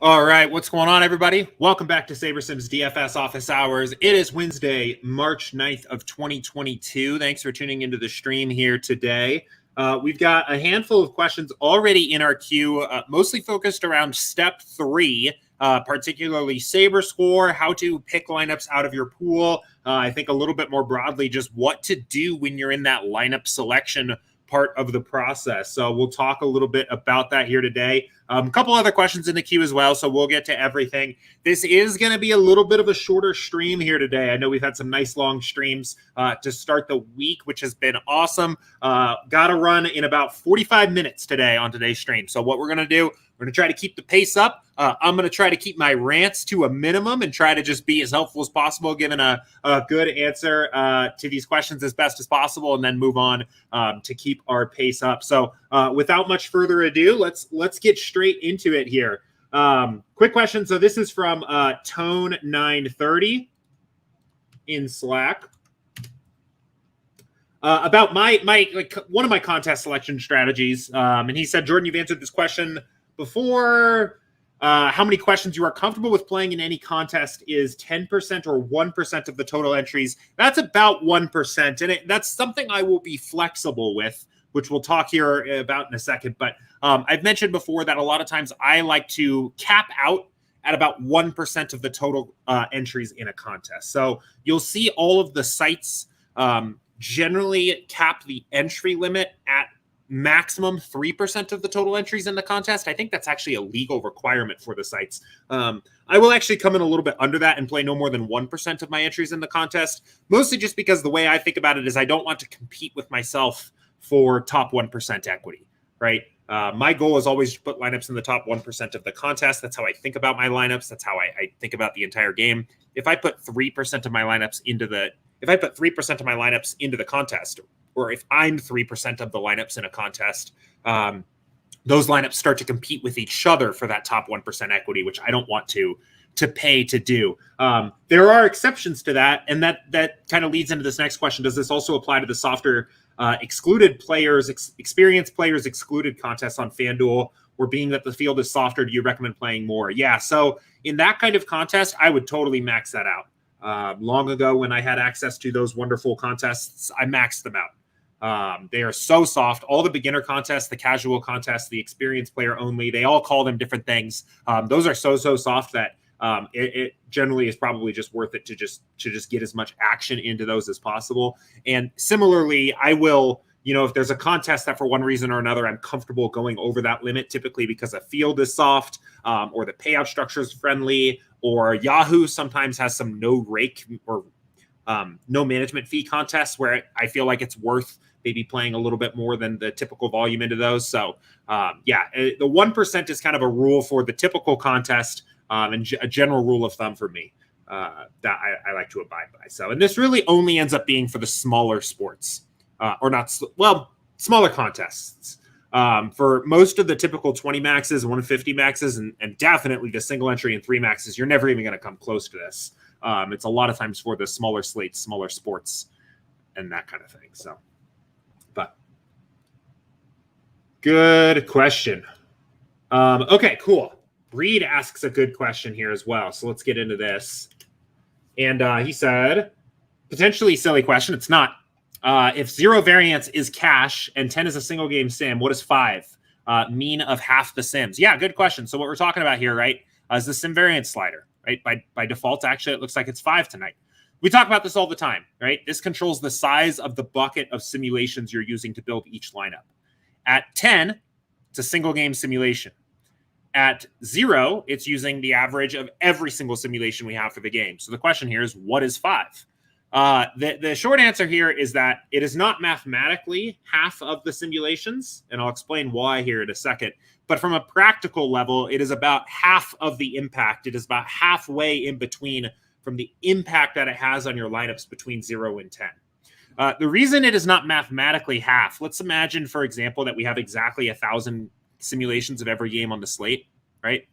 All right, what's going on, everybody? Welcome back to SaberSim's DFS Office Hours. It is Wednesday, March 9th of 2022. Thanks for tuning into the stream here today. We've got a handful of questions already in our queue, mostly focused around step 3, particularly SaberScore, how to pick lineups out of your pool. I think a little bit more broadly, just what to do when you're in that lineup selection part of the process. So we'll talk a little bit about that here today. A couple other questions in the queue as well, so we'll get to everything. This is going to be a little bit of a shorter stream here today. I know we've had some nice long streams to start the week, which has been awesome. Got to run in about 45 minutes today on today's stream. So what we're going to do, we're going to try to keep the pace up. I'm going to try to keep my rants to a minimum and try to just be as helpful as possible, giving a good answer to these questions as best as possible, and then move on to keep our pace up. So without much further ado, let's get straight into it here. Quick question. So this is from Tone930 in Slack. About my one of my contest selection strategies. And he said, Jordan, you've answered this question before. How many questions you are comfortable with playing in any contest is 10% or 1% of the total entries. That's about 1%. And that's something I will be flexible with, which we'll talk here about in a second. But I've mentioned before that a lot of times I like to cap out at about 1% of the total entries in a contest. So you'll see all of the sites generally cap the entry limit at maximum 3% of the total entries in the contest. I think that's actually a legal requirement for the sites. I will actually come in a little bit under that and play no more than 1% of my entries in the contest, mostly just because the way I think about it is I don't want to compete with myself for top 1% equity, right? My goal is always to put lineups in the top 1% of the contest. That's how I think about my lineups. That's how I think about the entire game. If I put 3% of my lineups into the contest, or if I'm 3% of the lineups in a contest, those lineups start to compete with each other for that top 1% equity, which I don't want to pay to do. There are exceptions to that, and that kind of leads into this next question. Does this also apply to the softer excluded players, experienced players excluded contests on FanDuel, or being that the field is softer, do you recommend playing more? Yeah, so in that kind of contest, I would totally max that out. Long ago, when I had access to those wonderful contests, I maxed them out. They are so soft. All the beginner contests, the casual contests, the experienced player only, they all call them different things. Those are so soft that it generally is probably just worth it to just get as much action into those as possible. And similarly, I will, if there's a contest that for one reason or another I'm comfortable going over that limit, typically because a field is soft, or the payout structure is friendly, or Yahoo sometimes has some no rake or no management fee contests where I feel like it's worth maybe playing a little bit more than the typical volume into those. So the 1% is kind of a rule for the typical contest, and a general rule of thumb for me that I like to abide by. So, and this really only ends up being for the smaller sports, smaller contests. For most of the typical 20 maxes, 150 maxes, and definitely the single entry and 3 maxes, you're never even going to come close to this. It's a lot of times for the smaller slates, smaller sports, and that kind of thing. So, but good question. Okay, cool. Reed asks a good question here as well. So let's get into this. And he said, potentially silly question. It's not. If 0 variance is cash and 10 is a single game sim, what is 5? Mean of half the sims. Yeah, good question. So what we're talking about here, right, is the Sim Variance slider, right? By default, actually, it looks like it's 5 tonight. We talk about this all the time, right? This controls the size of the bucket of simulations you're using to build each lineup. At 10, it's a single game simulation. At 0, it's using the average of every single simulation we have for the game. So the question here is, what is 5? The short answer here is that it is not mathematically half of the simulations, and I'll explain why here in a second. But from a practical level, it is about half of the impact. It is about halfway in between from the impact that it has on your lineups between 0 and 10. The reason it is not mathematically half, let's imagine, for example, that we have exactly 1,000 simulations of every game on the slate, right?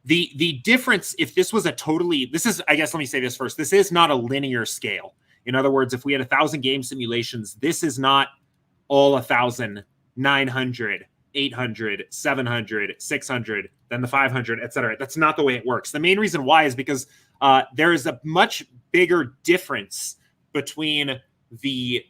The difference, if this was I guess let me say this first. This is not a linear scale. In other words, if we had 1,000 game simulations, this is not all 1,900 800, 700, 600, then the 500, etc. That's not the way it works. The main reason why is because there is a much bigger difference between the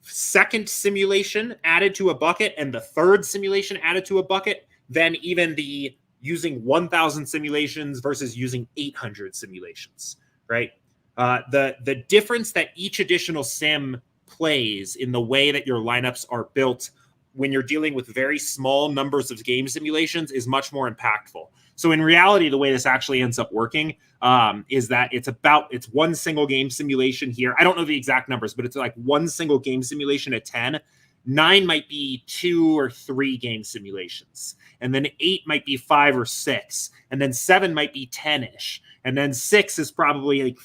second simulation added to a bucket and the third simulation added to a bucket than even the using 1,000 simulations versus using 800 simulations, right? The difference that each additional sim plays in the way that your lineups are built when you're dealing with very small numbers of game simulations is much more impactful. So in reality, the way this actually ends up working is that it's one single game simulation here. I don't know the exact numbers, but it's like one single game simulation at 10. 9 might be 2 or 3 game simulations. And then 8 might be 5 or 6. And then 7 might be 10-ish. And then 6 is probably like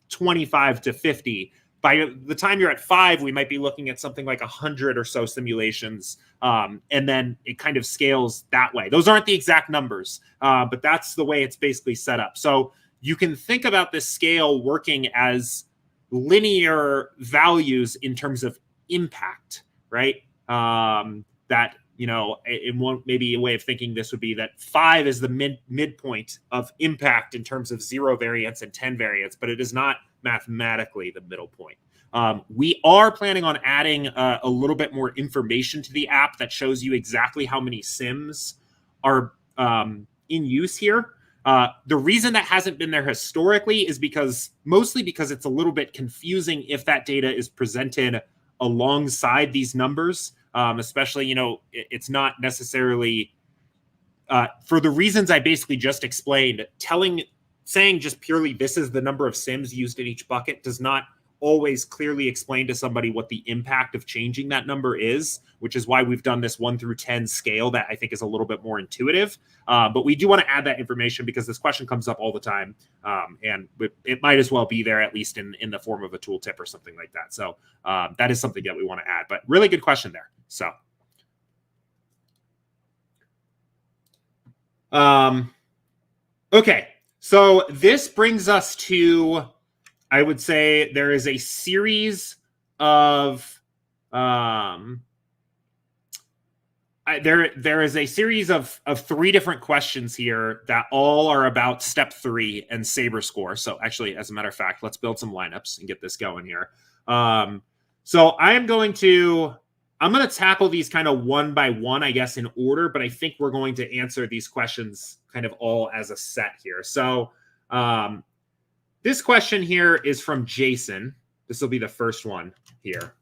25 to 50. By the time you're at 5, we might be looking at something like 100 or so simulations. And then it kind of scales that way. Those aren't the exact numbers, but that's the way it's basically set up. So you can think about this scale working as linear values in terms of impact, right? That, in one, maybe a way of thinking this would be that 5 is the midpoint of impact in terms of 0 variance and 10 variance, but it is not mathematically the middle point. We are planning on adding a little bit more information to the app that shows you exactly how many sims are in use here. The reason that hasn't been there historically is mostly because it's a little bit confusing if that data is presented alongside these numbers, especially, it's not necessarily for the reasons I basically just explained. Saying just purely this is the number of sims used in each bucket does not always clearly explain to somebody what the impact of changing that number is, which is why we've done this 1 through 10 scale that I think is a little bit more intuitive. But we do want to add that information because this question comes up all the time. And it might as well be there, at least in the form of a tooltip or something like that. So that is something that we want to add, but really good question there. So okay. So this brings us to, I would say there is a series of there is a series of 3 different questions here that all are about step 3 and SaberScore. So actually, as a matter of fact, let's build some lineups and get this going here. So I'm going to tackle these kind of one by one, I guess, in order, but I think we're going to answer these questions kind of all as a set here. So this question here is from Jason. This will be the first one here.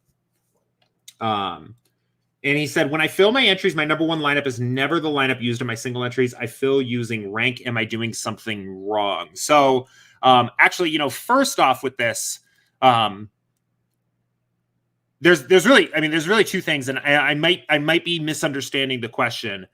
And he said, when I fill my entries, my number 1 lineup is never the lineup used in my single entries. I fill using rank. Am I doing something wrong? So actually, first off with this, there's really 2 things, and I might be misunderstanding the question.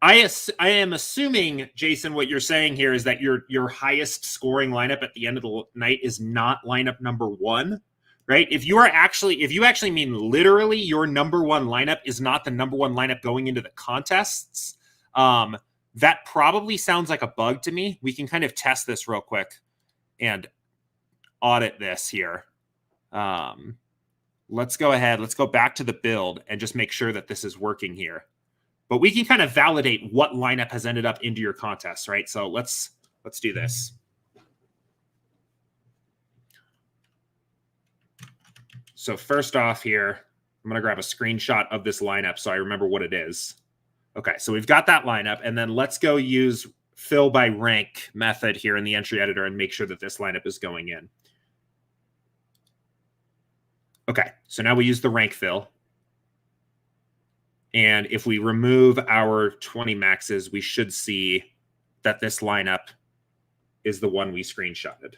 I am assuming, Jason, what you're saying here is that your highest scoring lineup at the end of the night is not lineup number 1, right? If you actually mean literally your number 1 lineup is not the number 1 lineup going into the contests, that probably sounds like a bug to me. We can kind of test this real quick and audit this here. Let's go ahead. Let's go back to the build and just make sure that this is working here. But we can kind of validate what lineup has ended up into your contest, right? So let's do this. So first off here, I'm going to grab a screenshot of this lineup so I remember what it is. Okay, so we've got that lineup, and then let's go use fill by rank method here in the entry editor and make sure that this lineup is going in. Okay, so now we use the rank fill. And if we remove our 20 maxes, we should see that this lineup is the one we screenshotted.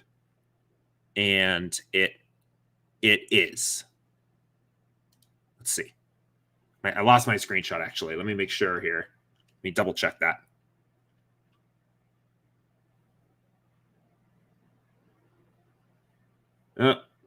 And it is. Let's see. I lost my screenshot, actually. Let me make sure here. Let me double check that.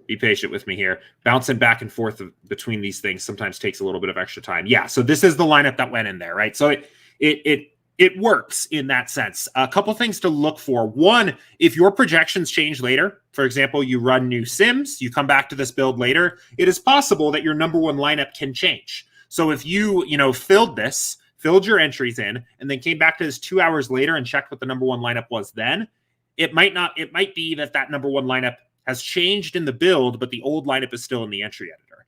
Be patient with me here. Bouncing back and forth between these things sometimes takes a little bit of extra time. Yeah, so this is the lineup that went in there, right? So it works in that sense. A couple things to look for. One, if your projections change later, for example, you run new sims, you come back to this build later, it is possible that your number 1 lineup can change. So if you, filled your entries in, and then came back to this 2 hours later and checked what the number one lineup was then, it might be that number one lineup has changed in the build, but the old lineup is still in the entry editor.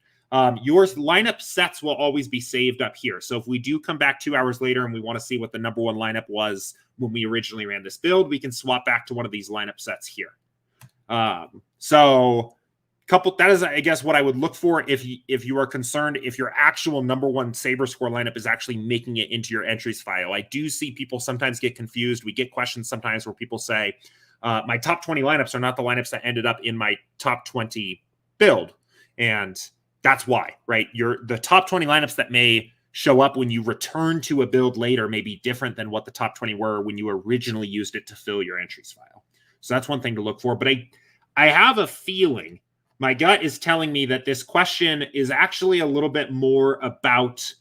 Your lineup sets will always be saved up here. So if we do come back 2 hours later and we want to see what the number one lineup was when we originally ran this build, we can swap back to one of these lineup sets here. That is, I guess, what I would look for if you are concerned if your actual number one SaberScore lineup is actually making it into your entries file. I do see people sometimes get confused. We get questions sometimes where people say, my top 20 lineups are not the lineups that ended up in my top 20 build. And that's why, right? The top 20 lineups that may show up when you return to a build later may be different than what the top 20 were when you originally used it to fill your entries file. So that's one thing to look for. But I have a feeling, my gut is telling me that this question is actually a little bit more about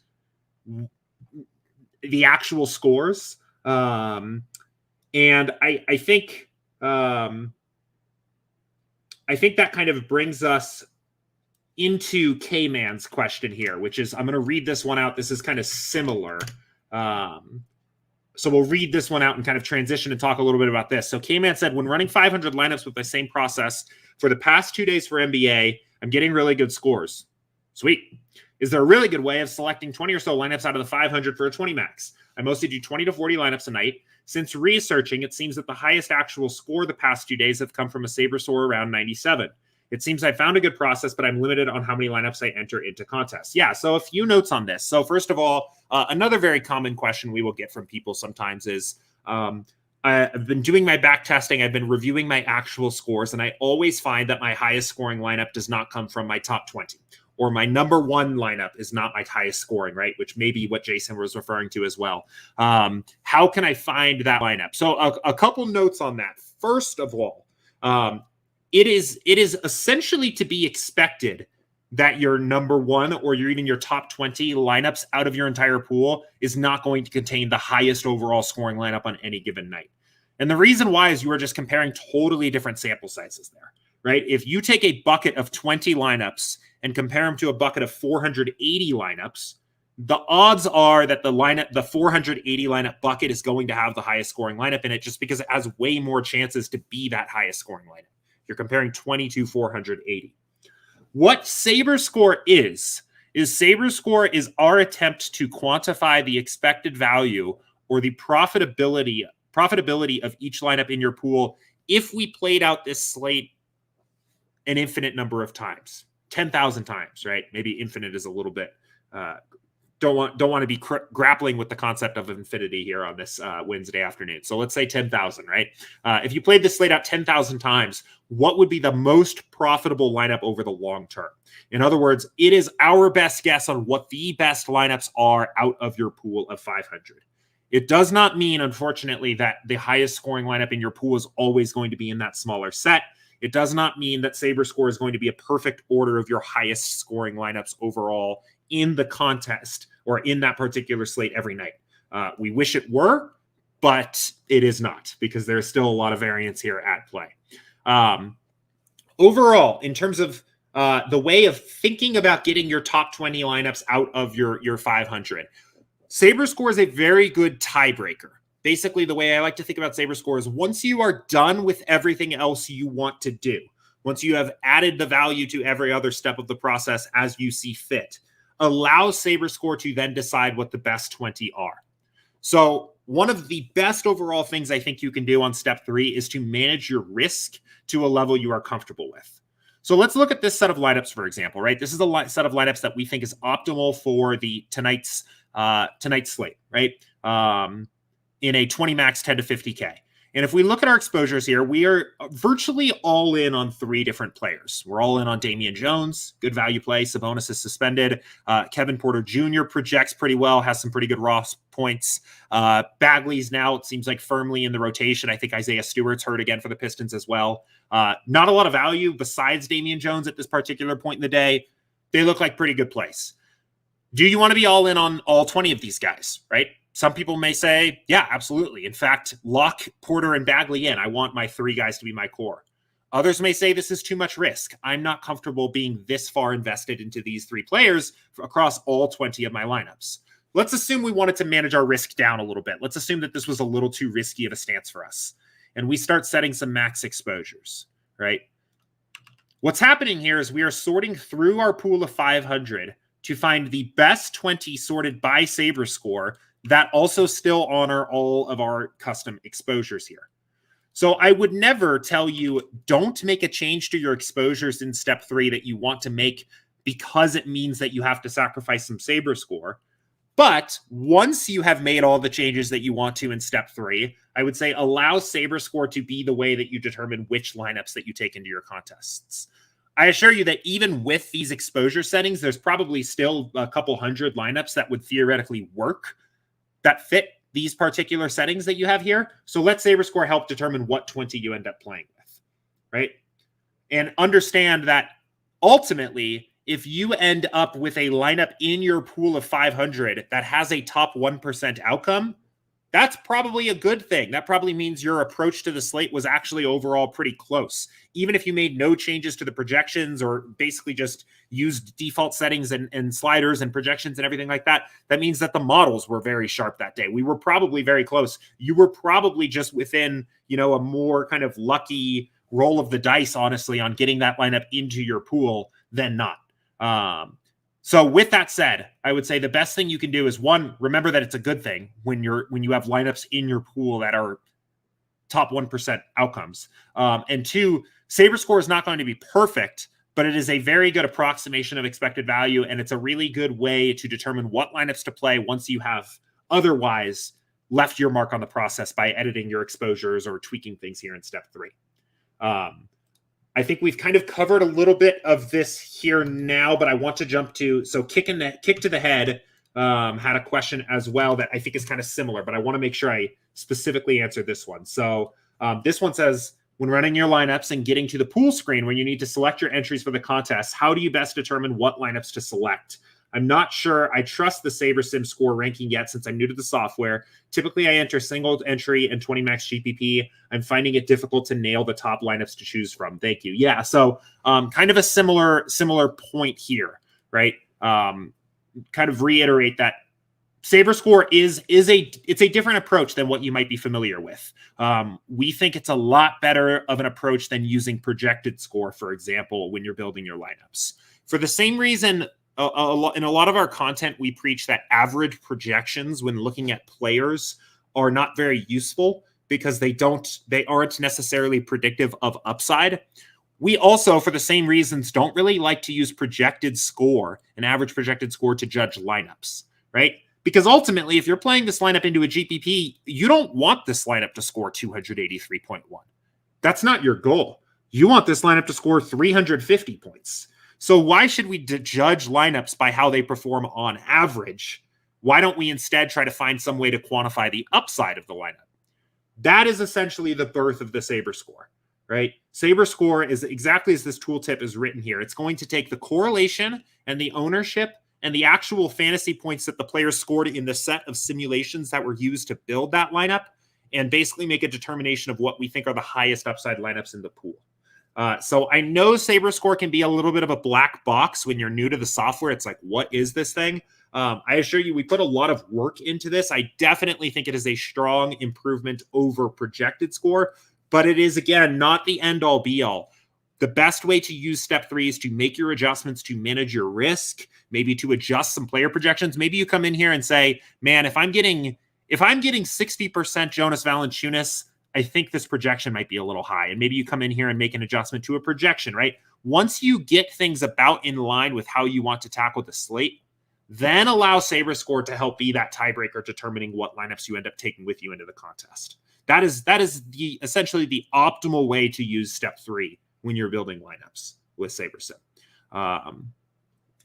the actual scores. And I think that kind of brings us into K-Man's question here, which is, I'm going to read this one out. This is kind of similar. So we'll read this one out and kind of transition and talk a little bit about this. So K-Man said, when running 500 lineups with the same process for the past 2 days for NBA, I'm getting really good scores. Sweet. Is there a really good way of selecting 20 or so lineups out of the 500 for a 20 max? I mostly do 20 to 40 lineups a night. Since researching, it seems that the highest actual score the past 2 days have come from a SaberScore around 97. It seems I found a good process, but I'm limited on how many lineups I enter into contests. Yeah, so a few notes on this. So first of all, another very common question we will get from people sometimes is, I've been doing my back testing. I've been reviewing my actual scores, and I always find that my highest scoring lineup does not come from my top 20, or my number one lineup is not my highest scoring, right? Which may be what Jason was referring to as well. How can I find that lineup? So a couple notes on that. First of all, it is essentially to be expected that your number one or even your top 20 lineups out of your entire pool is not going to contain the highest overall scoring lineup on any given night. And the reason why is you are just comparing totally different sample sizes there, right? If you take a bucket of 20 lineups and compare them to a bucket of 480 lineups, the odds are that the 480 lineup bucket is going to have the highest scoring lineup in it, just because it has way more chances to be that highest scoring lineup. You're comparing 20 to 480. What SaberScore is SaberScore is our attempt to quantify the expected value or the profitability of each lineup in your pool if we played out this slate an infinite number of times, 10,000 times, right? Maybe infinite is a little bit don't want to be grappling with the concept of infinity here on this Wednesday afternoon. So let's say 10,000, right? If you played this slate out 10,000 times, what would be the most profitable lineup over the long term? In other words, it is our best guess on what the best lineups are out of your pool of 500. It does not mean, unfortunately, that the highest scoring lineup in your pool is always going to be in that smaller set. It does not mean that SaberScore is going to be a perfect order of your highest scoring lineups overall in the contest or in that particular slate every night. We wish it were, but it is not, because there's still a lot of variance here at play. Overall, in terms of the way of thinking about getting your top 20 lineups out of your 500, SaberScore is a very good tiebreaker. Basically, the way I like to think about SaberScore is once you are done with everything else you want to do, once you have added the value to every other step of the process as you see fit, allow SaberScore to then decide what the best 20 are. So one of the best overall things I think you can do on step 3 is to manage your risk to a level you are comfortable with. So let's look at this set of lineups, for example, right? This is a set of lineups that we think is optimal for tonight's slate, right? In a 20 max 10 to 50K. And if we look at our exposures here, we are virtually all in on 3 different players. We're all in on Damian Jones, good value play. Sabonis is suspended. Kevin Porter Jr. projects pretty well, has some pretty good raw points. Bagley's now, it seems like, firmly in the rotation. I think Isaiah Stewart's hurt again for the Pistons as well. Not a lot of value besides Damian Jones at this particular point in the day. They look like pretty good plays. Do you want to be all in on all 20 of these guys, right? Some people may say, yeah, absolutely. In fact, lock Porter and Bagley in. I want my 3 guys to be my core. Others may say this is too much risk. I'm not comfortable being this far invested into these 3 players across all 20 of my lineups. Let's assume we wanted to manage our risk down a little bit. Let's assume that this was a little too risky of a stance for us. And we start setting some max exposures, right? What's happening here is we are sorting through our pool of 500 to find the best 20 sorted by SaberScore that also still honor all of our custom exposures here. So I would never tell you, don't make a change to your exposures in step 3 that you want to make because it means that you have to sacrifice some SaberScore. But once you have made all the changes that you want to in step 3, I would say allow SaberScore to be the way that you determine which lineups that you take into your contests. I assure you that even with these exposure settings, there's probably still a couple hundred lineups that would theoretically work that fit these particular settings that you have here. So let SaberScore help determine what 20 you end up playing with, right? And understand that ultimately, if you end up with a lineup in your pool of 500 that has a top 1% outcome, that's probably a good thing. That probably means your approach to the slate was actually overall pretty close. Even if you made no changes to the projections or basically just used default settings and sliders and projections and everything like that, that means that the models were very sharp that day. We were probably very close. You were probably just within, a more kind of lucky roll of the dice, honestly, on getting that lineup into your pool than not. So with that said, I would say the best thing you can do is, 1, remember that it's a good thing when you have lineups in your pool that are top 1% outcomes. And 2, SaberScore is not going to be perfect, but it is a very good approximation of expected value, and it's a really good way to determine what lineups to play once you have otherwise left your mark on the process by editing your exposures or tweaking things here in step 3. I think we've kind of covered a little bit of this here now, but I want to jump to, so Kick to the Head had a question as well that I think is kind of similar, but I want to make sure I specifically answer this one. So this one says, when running your lineups and getting to the pool screen where you need to select your entries for the contest, how do you best determine what lineups to select? I'm not sure I trust the SaberSim score ranking yet since I'm new to the software. Typically, I enter single entry and 20 max GPP. I'm finding it difficult to nail the top lineups to choose from. Thank you. Yeah, so kind of a similar point here, right? Kind of reiterate that SaberScore it's a different approach than what you might be familiar with. We think it's a lot better of an approach than using projected score, for example, when you're building your lineups. For the same reason, in a lot of our content, we preach that average projections when looking at players are not very useful because they aren't necessarily predictive of upside. We also, for the same reasons, don't really like to use projected score, an average projected score, to judge lineups, right? Because ultimately, if you're playing this lineup into a GPP, you don't want this lineup to score 283.1. That's not your goal. You want this lineup to score 350 points. So why should we judge lineups by how they perform on average? Why don't we instead try to find some way to quantify the upside of the lineup? That is essentially the birth of the SaberScore, right? SaberScore is exactly as this tooltip is written here. It's going to take the correlation and the ownership and the actual fantasy points that the players scored in the set of simulations that were used to build that lineup and basically make a determination of what we think are the highest upside lineups in the pool. So I know SaberScore can be a little bit of a black box when you're new to the software. It's like, what is this thing? I assure you, we put a lot of work into this. I definitely think it is a strong improvement over projected score, but it is, again, not the end all be all. The best way to use step 3 is to make your adjustments to manage your risk, maybe to adjust some player projections. Maybe you come in here and say, man, if I'm getting 60% Jonas Valanciunas, I think this projection might be a little high. And maybe you come in here and make an adjustment to a projection, right? Once you get things about in line with how you want to tackle the slate, then allow SaberScore to help be that tiebreaker determining what lineups you end up taking with you into the contest. That is essentially the optimal way to use step 3 when you're building lineups with SaberSim.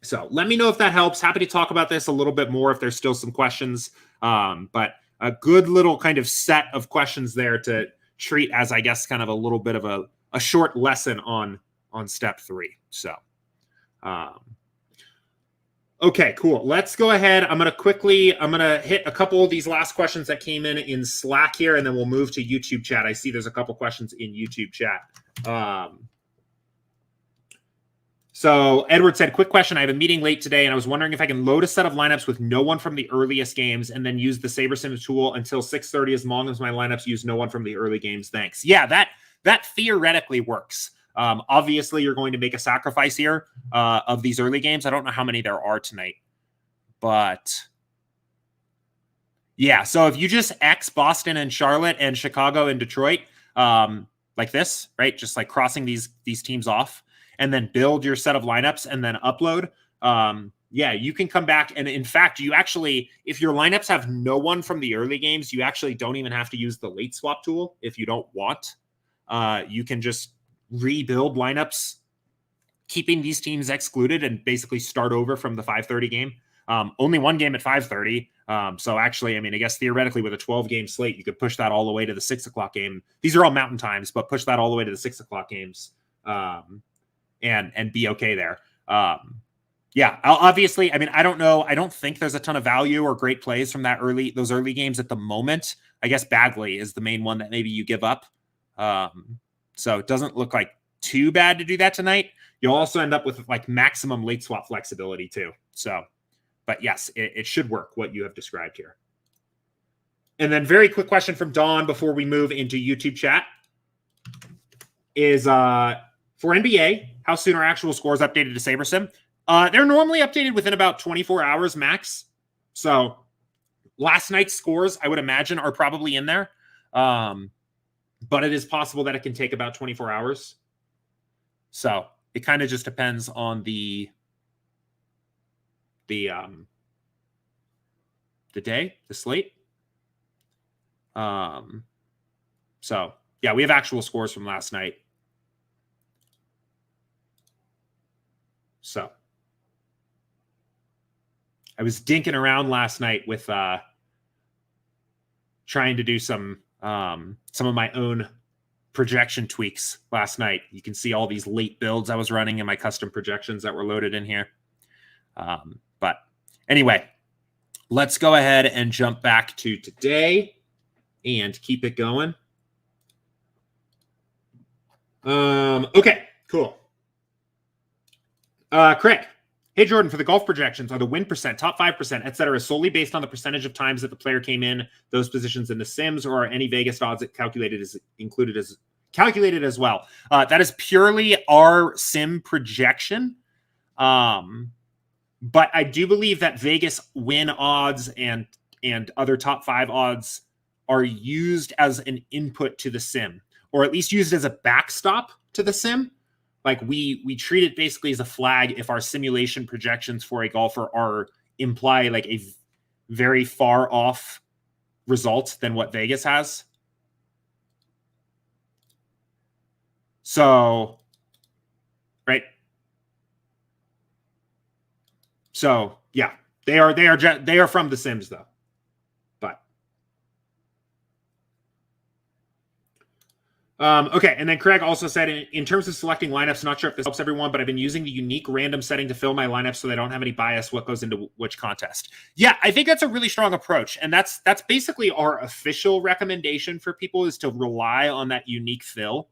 So let me know if that helps. Happy to talk about this a little bit more if there's still some questions. But a good little kind of set of questions there to treat as, I guess, kind of a little bit of a short lesson on step 3. So, Okay, cool. Let's go ahead. I'm going to hit a couple of these last questions that came in Slack here, and then we'll move to YouTube chat. I see there's a couple questions in YouTube chat. So Edward said, quick question. I have a meeting late today, and I was wondering if I can load a set of lineups with no one from the earliest games and then use the SaberSim tool until 6:30 as long as my lineups use no one from the early games. Thanks. Yeah, that theoretically works. Obviously, you're going to make a sacrifice here of these early games. I don't know how many there are tonight, but yeah. So if you just X Boston and Charlotte and Chicago and Detroit like this, right? Just like crossing these teams off and then build your set of lineups and then upload. Yeah, you can come back. And in fact, you actually, if your lineups have no one from the early games, you actually don't even have to use the late swap tool if you don't want. You can just rebuild lineups, keeping these teams excluded and basically start over from the 5:30 game. Only one game at 5:30. So actually, I mean, I guess theoretically with a 12-game slate, you could push that all the way to the 6 o'clock game. These are all mountain times, but push that all the way to the 6 o'clock games and be okay there. Yeah, obviously, I mean, I don't know. I don't think there's a ton of value or great plays from those early games at the moment. I guess Bagley is the main one that maybe you give up. So it doesn't look like too bad to do that tonight. You'll also end up with like maximum late swap flexibility too. So, but yes, it should work what you have described here. And then very quick question from Dawn before we move into YouTube chat is for NBA, how soon are actual scores updated to SaberSim? They're normally updated within about 24 hours max. So last night's scores, I would imagine, are probably in there. But it is possible that it can take about 24 hours. So it kind of just depends on the day, the slate. So yeah, we have actual scores from last night. So I was dinking around last night with trying to do some of my own projection tweaks last night. You can see all these late builds I was running and my custom projections that were loaded in here. But anyway, let's go ahead and jump back to today and keep it going. Okay, cool. Craig. Hey, Jordan, for the golf projections, are the win percent, top 5%, et cetera, solely based on the percentage of times that the player came in those positions in the Sims, or are any Vegas odds that calculated as well? That is purely our Sim projection. But I do believe that Vegas win odds and other top 5 odds are used as an input to the Sim, or at least used as a backstop to the Sim. Like we treat it basically as a flag if our simulation projections for a golfer imply like a very far off result than what Vegas has. So, right. So yeah, they are from the Sims though. Okay, and then Craig also said, in terms of selecting lineups, not sure if this helps everyone, but I've been using the unique random setting to fill my lineups so they don't have any bias what goes into which contest. Yeah, I think that's a really strong approach, and that's basically our official recommendation for people is to rely on that unique fill.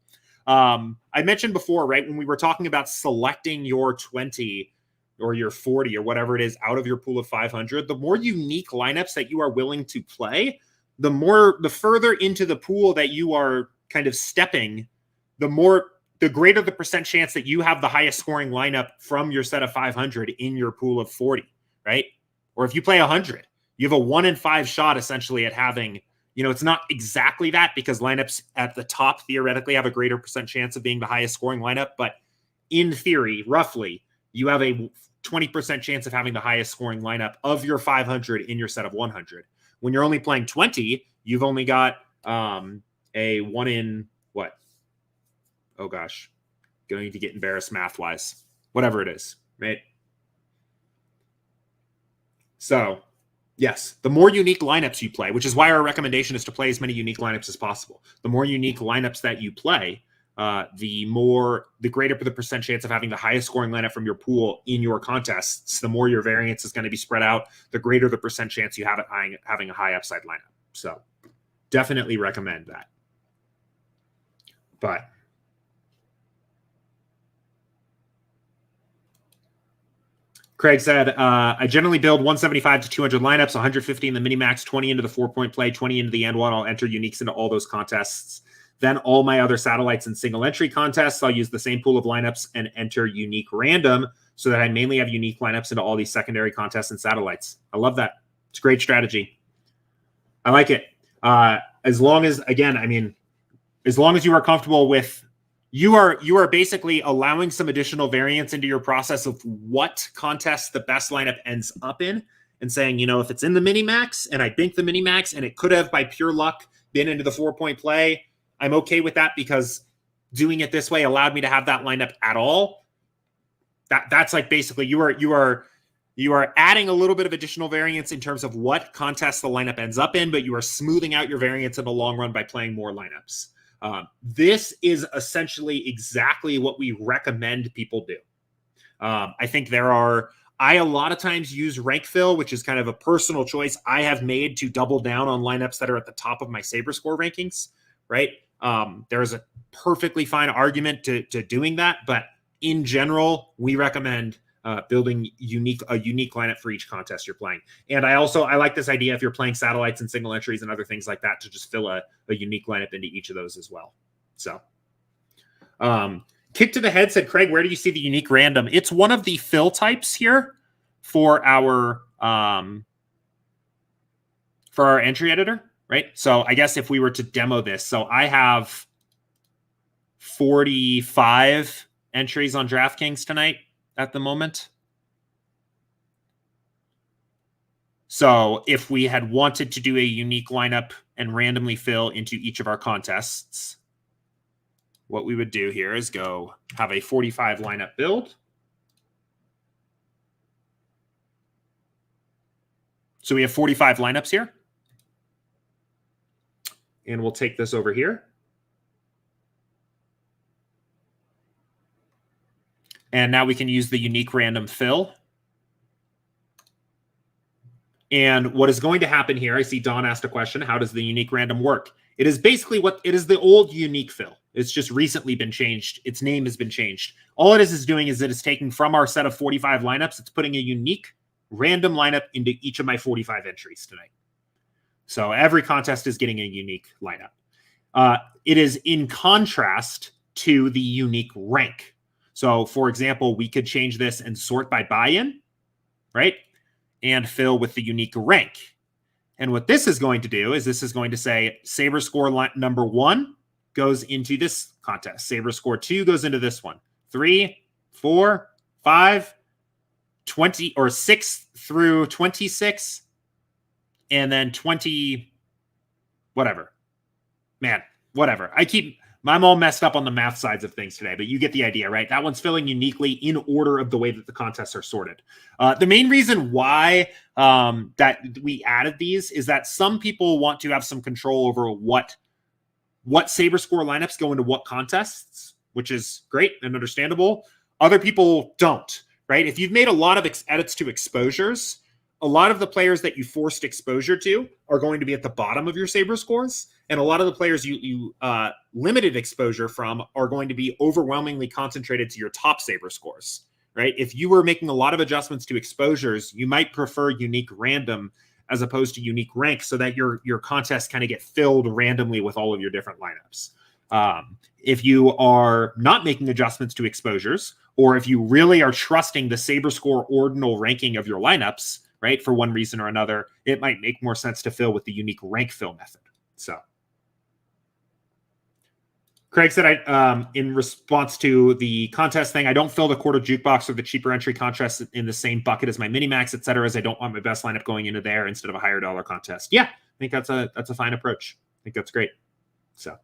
I mentioned before, right, when we were talking about selecting your 20 or your 40 or whatever it is out of your pool of 500, the more unique lineups that you are willing to play, the further into the pool that you are kind of stepping, the greater the percent chance that you have the highest scoring lineup from your set of 500 in your pool of 40, right? Or if you play 100, you have a 1 in 5 shot essentially at having, it's not exactly that because lineups at the top theoretically have a greater percent chance of being the highest scoring lineup. But in theory, roughly, you have a 20% chance of having the highest scoring lineup of your 500 in your set of 100. When you're only playing 20, you've only got, a 1 in what? Oh gosh, going to get embarrassed math wise, whatever it is, right? So yes, the more unique lineups you play, which is why our recommendation is to play as many unique lineups as possible. The more unique lineups that you play, the greater the percent chance of having the highest scoring lineup from your pool in your contests. The more your variance is going to be spread out, the greater the percent chance you have it having a high upside lineup. So definitely recommend that. But Craig said, I generally build 175 to 200 lineups, 150 in the mini-max, 20 into the 4-point play, 20 into the end one. I'll enter uniques into all those contests. Then all my other satellites and single entry contests, I'll use the same pool of lineups and enter unique random so that I mainly have unique lineups into all these secondary contests and satellites. I love that. It's a great strategy. I like it. As long as, again, I mean, as long as you are comfortable with, you are basically allowing some additional variance into your process of what contest the best lineup ends up in, and saying, you know, if it's in the mini-max and I bink the mini-max and it could have by pure luck been into the 4-point play, I'm okay with that because doing it this way allowed me to have that lineup at all. That's like basically you are adding a little bit of additional variance in terms of what contest the lineup ends up in, but you are smoothing out your variance in the long run by playing more lineups. This is essentially exactly what we recommend people do. I think I a lot of times use rank fill, which is kind of a personal choice I have made to double down on lineups that are at the top of my SaberScore rankings, right? There's a perfectly fine argument to doing that, but in general, we recommend building a unique lineup for each contest you're playing. And I like this idea if you're playing satellites and single entries and other things like that to just fill a unique lineup into each of those as well. So Kick to the Head said, Craig, where do you see the unique random? It's one of the fill types here for our entry editor, right? So I guess if we were to demo this, so I have 45 entries on DraftKings tonight at the moment. So if we had wanted to do a unique lineup and randomly fill into each of our contests, what we would do here is go have a 45 lineup build. So we have 45 lineups here. And we'll take this over here. And now we can use the unique random fill. And what is going to happen here, I see Don asked a question, how does the unique random work? It is basically it is the old unique fill. It's just recently been changed. Its name has been changed. All it is doing is it is taking from our set of 45 lineups, it's putting a unique random lineup into each of my 45 entries tonight. So every contest is getting a unique lineup. It is in contrast to the unique rank. So for example, we could change this and sort by buy-in, right? And fill with the unique rank. And what this is going to do is this is going to say SaberScore number 1 goes into this contest. SaberScore 2 goes into this one. 3, 4, 5, 20 or 6 through 26, and then 20, whatever. Man, whatever. I'm all messed up on the math sides of things today, but you get the idea, right? That one's filling uniquely in order of the way that the contests are sorted. The main reason why that we added these is that some people want to have some control over what SaberScore lineups go into what contests, which is great and understandable. Other people don't, right? If you've made a lot of edits to exposures, a lot of the players that you forced exposure to are going to be at the bottom of your SaberScores. And a lot of the players you limited exposure from are going to be overwhelmingly concentrated to your top SaberScores, right? If you were making a lot of adjustments to exposures, you might prefer unique random as opposed to unique rank so that your contests kind of get filled randomly with all of your different lineups. If you are not making adjustments to exposures, or if you really are trusting the SaberScore ordinal ranking of your lineups, right, for one reason or another, it might make more sense to fill with the unique rank fill method. So Craig said, in response to the contest thing, I don't fill the quarter jukebox or the cheaper entry contest in the same bucket as my mini-max, et cetera, as I don't want my best lineup going into there instead of a higher dollar contest. Yeah, I think that's a fine approach. I think that's great. So.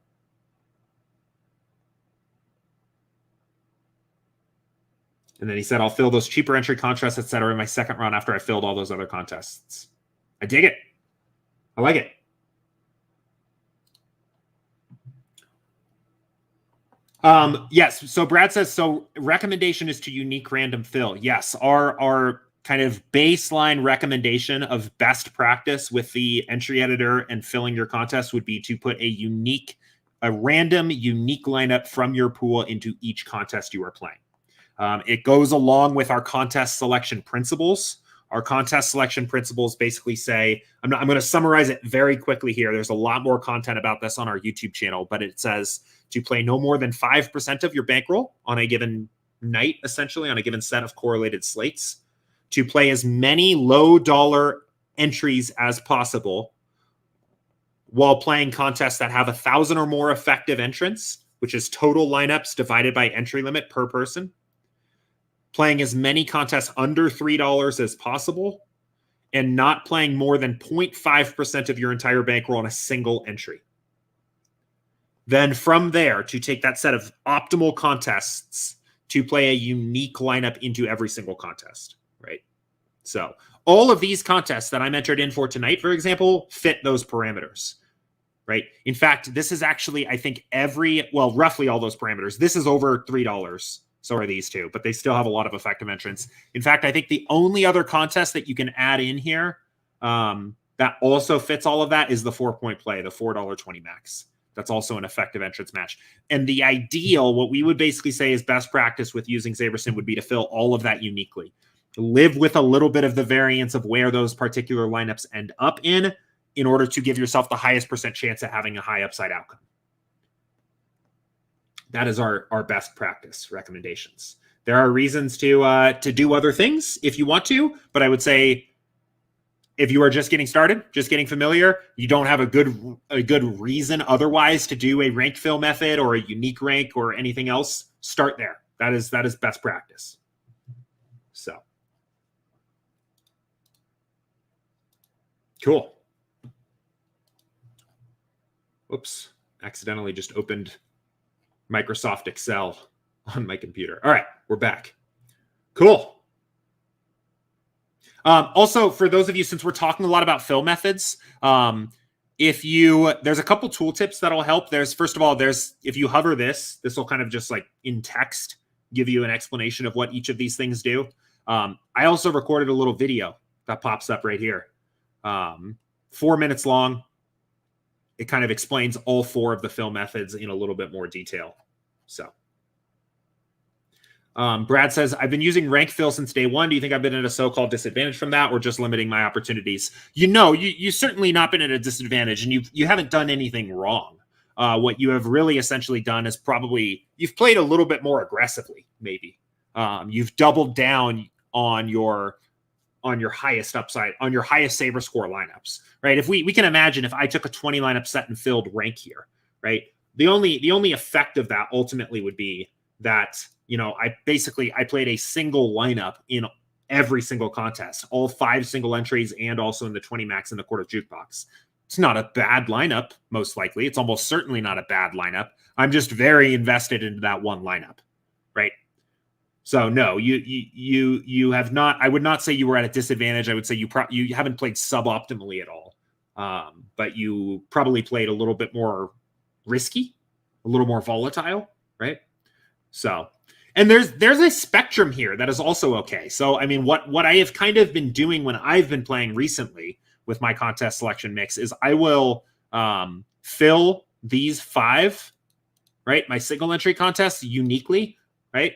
And then he said, I'll fill those cheaper entry contests, et cetera, in my second run after I filled all those other contests. I dig it. I like it. Yes. So Brad says, so recommendation is to unique random fill. Yes. Our kind of baseline recommendation of best practice with the entry editor and filling your contest would be to put a random unique lineup from your pool into each contest you are playing. It goes along with our contest selection principles. Our contest selection principles basically say, I'm going to summarize it very quickly here. There's a lot more content about this on our YouTube channel, but it says to play no more than 5% of your bankroll on a given night, essentially on a given set of correlated slates, to play as many low dollar entries as possible while playing contests that have 1,000 or more effective entrants, which is total lineups divided by entry limit per person, playing as many contests under $3 as possible, and not playing more than 0.5% of your entire bankroll on a single entry. Then from there, to take that set of optimal contests to play a unique lineup into every single contest, right? So all of these contests that I'm entered in for tonight, for example, fit those parameters, right? In fact, this is actually, I think roughly all those parameters. This is over $3. So are these two, but they still have a lot of effective entrants. In fact, I think the only other contest that you can add in here that also fits all of that is the 4-point play, the $4.20 max. That's also an effective entrance match. And the ideal, what we would basically say is best practice with using SaberSim would be to fill all of that uniquely. Live with a little bit of the variance of where those particular lineups end up in order to give yourself the highest % chance at having a high upside outcome. That is our best practice recommendations. There are reasons to do other things if you want to, but I would say if you are just getting started, just getting familiar, you don't have a good reason otherwise to do a rank fill method or a unique rank or anything else, start there. That is best practice. So cool. Oops, accidentally just opened Microsoft Excel on my computer. All right, we're back. Cool. Also, for those of you, since we're talking a lot about fill methods, there's a couple tool tips that'll help. First of all, if you hover this will kind of just like in text give you an explanation of what each of these things do. I also recorded a little video that pops up right here. 4 minutes long. It kind of explains all 4 of the fill methods in a little bit more detail. So Brad says, I've been using rank fill since day one. Do you think I've been at a so-called disadvantage from that or just limiting my opportunities? You certainly not been at a disadvantage, and you haven't done anything wrong. What you have really essentially done is you've played a little bit more aggressively, maybe. You've doubled down on your highest upside, on your highest SaberScore lineups, right? If we can imagine if I took a 20 lineup set and filled rank here, right? The only effect of that ultimately would be that, I played a single lineup in every single contest, all 5 single entries and also in the 20 max in the quarter jukebox. It's not a bad lineup, most likely. It's almost certainly not a bad lineup. I'm just very invested into that one lineup, right? So no, you have not. I would not say you were at a disadvantage. I would say you haven't played suboptimally at all, but you probably played a little bit more risky, a little more volatile, right? So, and there's a spectrum here that is also okay. So I mean, what I have kind of been doing when I've been playing recently with my contest selection mix is I will fill these 5, right? My single entry contests uniquely, right?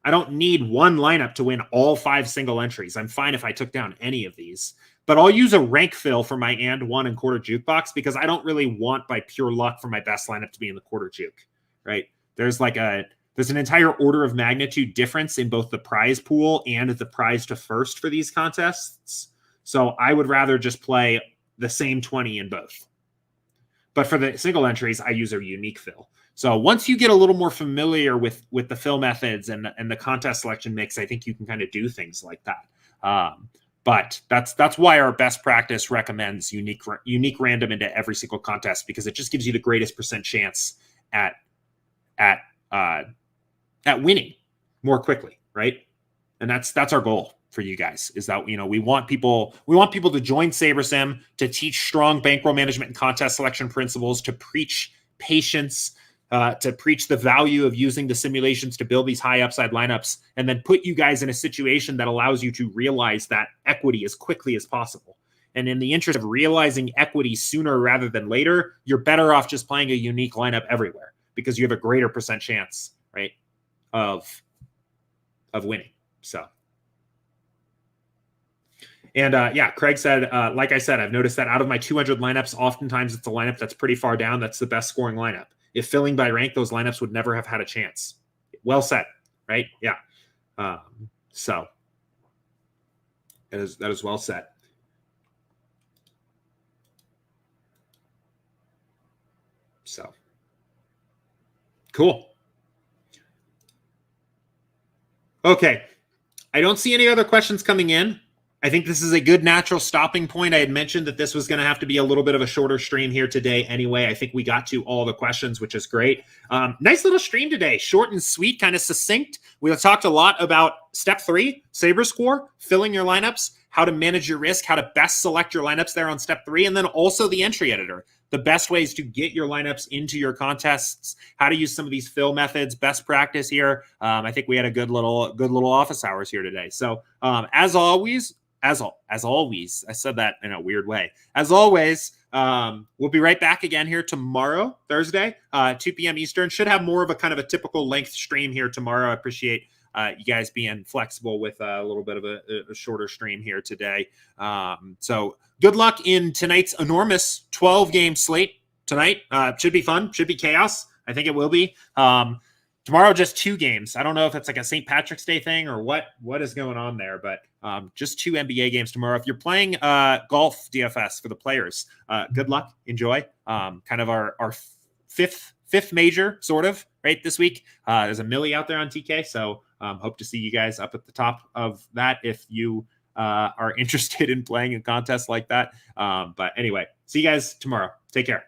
I don't need one lineup to win all 5 single entries. I'm fine if I took down any of these, but I'll use a rank fill for my and 1 and quarter jukebox because I don't really want by pure luck for my best lineup to be in the quarter juke, right? There's an entire order of magnitude difference in both the prize pool and the prize to first for these contests. So I would rather just play the same 20 in both. But for the single entries, I use a unique fill. So once you get a little more familiar with the fill methods and the contest selection mix, I think you can kind of do things like that. But that's why our best practice recommends unique random into every single contest, because it just gives you the greatest % chance at winning more quickly, right? And that's our goal for you guys, is that we want people to join SaberSim, to teach strong bankroll management and contest selection principles, to preach patience, to preach the value of using the simulations to build these high upside lineups, and then put you guys in a situation that allows you to realize that equity as quickly as possible. And in the interest of realizing equity sooner rather than later, you're better off just playing a unique lineup everywhere, because you have a greater % chance, right, of winning. So, and yeah, Craig said, like I said, I've noticed that out of my 200 lineups, oftentimes it's a lineup that's pretty far down. That's the best scoring lineup. If filling by rank, those lineups would never have had a chance. Well said, right? Yeah. So that is well said. So cool. Okay. I don't see any other questions coming in. I think this is a good natural stopping point. I had mentioned that this was going to have to be a little bit of a shorter stream here today anyway. I think we got to all the questions, which is great. Nice little stream today. Short and sweet, kind of succinct. We talked a lot about step 3, SaberScore, filling your lineups, how to manage your risk, how to best select your lineups there on step 3, and then also the entry editor. The best ways to get your lineups into your contests, how to use some of these fill methods, best practice here. I think we had a good little office hours here today. So as always, I said that in a weird way. As always, we'll be right back again here tomorrow, Thursday, 2 p.m. Eastern. Should have more of a kind of a typical length stream here tomorrow. I appreciate you guys being flexible with a little bit of a shorter stream here today. So good luck in tonight's enormous 12-game slate tonight. Should be fun. Should be chaos. I think it will be. Tomorrow, just 2 games. I don't know if it's like a St. Patrick's Day thing or what is going on there, but just 2 NBA games tomorrow. If you're playing golf DFS for the players, good luck. Enjoy. Kind of our fifth major, sort of, right, this week. There's a millie out there on TK, so hope to see you guys up at the top of that if you are interested in playing a contest like that. But anyway, see you guys tomorrow. Take care.